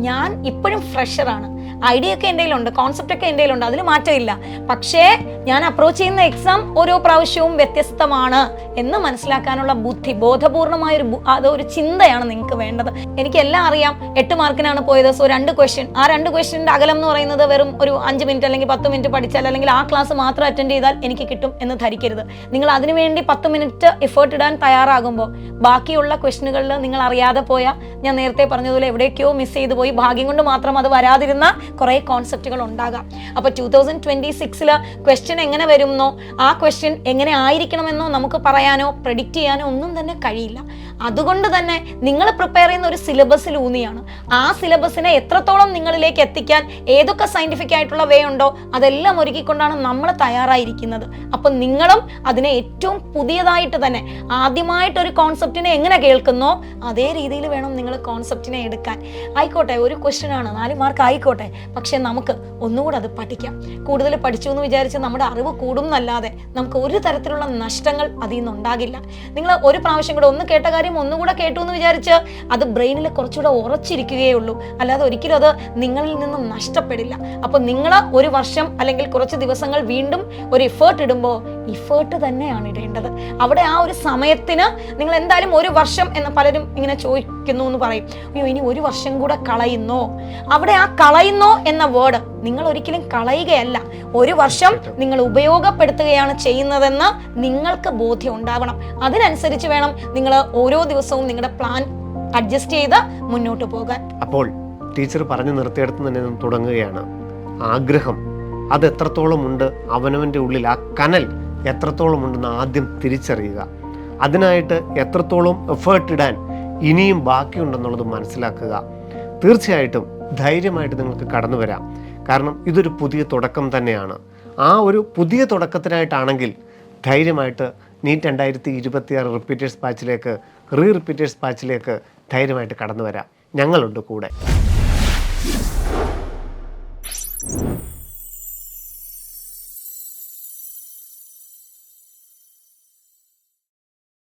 ഞാൻ ഇപ്പോഴും ഫ്രഷറാണ്, ഐഡിയ ഒക്കെ എൻ്റെ കയ്യിലുണ്ട്, കോൺസെപ്റ്റ് ഒക്കെ എൻ്റെ കയ്യിലുണ്ട്, അതിൽ മാറ്റമില്ല. പക്ഷേ ഞാൻ അപ്രോച്ച് ചെയ്യുന്ന എക്സാം ഓരോ പ്രാവശ്യവും വ്യത്യസ്തമാണ് എന്ന് മനസ്സിലാക്കാനുള്ള ബുദ്ധി, ബോധപൂർണമായൊരു അതൊരു ചിന്തയാണ് നിങ്ങൾക്ക് വേണ്ടത്. എനിക്ക് എല്ലാം അറിയാം, 8 മാർക്കിനാണ് പോയത്, സോ 2 ക്വസ്റ്റ്യൻ, ആ 2 ക്വസ്റ്റ്യൻ്റെ അകലം എന്ന് പറയുന്നത് വെറും ഒരു 5 മിനിറ്റ് അല്ലെങ്കിൽ 10 മിനിറ്റ് പഠിച്ചാൽ അല്ലെങ്കിൽ ആ ക്ലാസ് മാത്രം അറ്റൻഡ് ചെയ്താൽ എനിക്ക് കിട്ടും എന്ന് ധരിക്കരുത്. നിങ്ങൾ അതിനുവേണ്ടി 10 മിനിറ്റ് എഫേർട്ട് ഇടാൻ തയ്യാറാകുമ്പോൾ ബാക്കിയുള്ള ക്വസ്റ്റ്യനുകളിൽ നിങ്ങൾ അറിയാതെ പോയാൽ, ഞാൻ നേരത്തെ പറഞ്ഞതുപോലെ എവിടേക്കോ മിസ് ചെയ്തു പോയി, ഭാഗ്യം കൊണ്ട് മാത്രം അത് വരാതിരുന്ന കുറേ കോൺസെപ്റ്റുകൾ ഉണ്ടാകാം. അപ്പോൾ 2026 ക്വസ്റ്റ്യൻ എങ്ങനെ വരുമെന്നോ ആ ക്വസ്റ്റ്യൻ എങ്ങനെ ആയിരിക്കണമെന്നോ നമുക്ക് പറയാനോ പ്രെഡിക്റ്റ് ചെയ്യാനോ ഒന്നും തന്നെ കഴിയില്ല. അതുകൊണ്ട് തന്നെ നിങ്ങൾ പ്രിപ്പയർ ചെയ്യുന്ന ഒരു സിലബസിൽ ഊന്നിയാണ്. ആ സിലബസിനെ എത്രത്തോളം നിങ്ങളിലേക്ക് എത്തിക്കാൻ ഏതൊക്കെ സയന്റിഫിക് ആയിട്ടുള്ള വേ ഉണ്ടോ അതെല്ലാം ഒരുക്കിക്കൊണ്ടാണ് നമ്മൾ തയ്യാറായിരിക്കുന്നത്. അപ്പം നിങ്ങളും അതിനെ ഏറ്റവും പുതിയതായിട്ട് തന്നെ ആദ്യമായിട്ട് ഒരു കോൺസെപ്റ്റിനെ എങ്ങനെ കേൾക്കുന്നോ അതേ രീതിയിൽ വേണം നിങ്ങൾ കോൺസെപ്റ്റിനെ എടുക്കാൻ. ആയിക്കോട്ടെ, ഒരു ക്വസ്റ്റ്യൻ ആണ്, 4 മാർക്ക് ആയിക്കോട്ടെ, പക്ഷെ നമുക്ക് ഒന്നുകൂടെ അത് പഠിക്കാം. കൂടുതൽ പഠിച്ചു എന്ന് വിചാരിച്ച് നമ്മുടെ അറിവ് കൂടും എന്നല്ലാതെ നമുക്ക് ഒരു തരത്തിലുള്ള നഷ്ടങ്ങൾ അതിൽ നിന്നുണ്ടാകില്ല. നിങ്ങൾ ഒരു പ്രാവശ്യം കൂടെ ഒന്ന് കേട്ട കാര്യം ഒന്നുകൂടെ കേട്ടു എന്ന് വിചാരിച്ച് അത് ബ്രെയിനിൽ കുറച്ചുകൂടെ ഉറച്ചിരിക്കുകയേ ഉള്ളൂ, അല്ലാതെ ഒരിക്കലും അത് നിങ്ങളിൽ നിന്നും നഷ്ടപ്പെടില്ല. അപ്പോൾ നിങ്ങൾ ഒരു വർഷം അല്ലെങ്കിൽ കുറച്ച് ദിവസങ്ങൾ വീണ്ടും ഒരു എഫേർട്ട് ഇടുമ്പോൾ എഫേർട്ട് തന്നെയാണ് ഇടേണ്ടത്. അവിടെ ആ ഒരു സമയത്തിന് നിങ്ങൾ എന്തായാലും ഒരു വർഷം എന്ന് പലരും ഇങ്ങനെ ചോദിക്കുന്നു എന്ന് പറയും, അയ്യോ ഇനി ഒരു വർഷം കൂടെ കളയുന്നോ? അവിടെ ആ കളയുന്നോ എന്ന വേർഡ് നിങ്ങൾ ഒരിക്കലും കളയുകയല്ല, ഒരു വർഷം നിങ്ങൾ ഉപയോഗപ്പെടുത്തുകയാണ് ചെയ്യുന്നതെന്ന് നിങ്ങൾക്ക് ബോധ്യം ഉണ്ടാവണം. അതിനനുസരിച്ച് വേണം നിങ്ങൾ ഓരോ ദിവസവും നിങ്ങളുടെ പ്ലാൻ അഡ്ജസ്റ്റ് ചെയ്ത് മുന്നോട്ട് പോകാൻ. അപ്പോൾ ടീച്ചർ പറഞ്ഞു നിർത്തിയെടുത്ത് തന്നെ തുടങ്ങുകയാണ്. ആഗ്രഹം അത് എത്രത്തോളം ഉണ്ട്, അവനവൻ്റെ ഉള്ളിൽ ആ കനൽ എത്രത്തോളം ഉണ്ടെന്ന് ആദ്യം തിരിച്ചറിയുക. അതിനായിട്ട് എത്രത്തോളം എഫേർട്ട് ഇടാൻ ഇനിയും ബാക്കിയുണ്ടെന്നുള്ളത് മനസ്സിലാക്കുക. തീർച്ചയായിട്ടും ധൈര്യമായിട്ട് നിങ്ങൾക്ക് കടന്നു വരാം. കാരണം ഇതൊരു പുതിയ തുടക്കം തന്നെയാണ്. ആ ഒരു പുതിയ തുടക്കത്തിനായിട്ടാണെങ്കിൽ ധൈര്യമായിട്ട് നീറ്റ് 2026 റിപ്പീറ്റേഴ്സ് ബാച്ചിലേക്ക്, റിപ്പീറ്റേഴ്സ് ബാച്ചിലേക്ക് ധൈര്യമായിട്ട് കടന്നു വരാം. ഞങ്ങളുണ്ട് കൂടെ.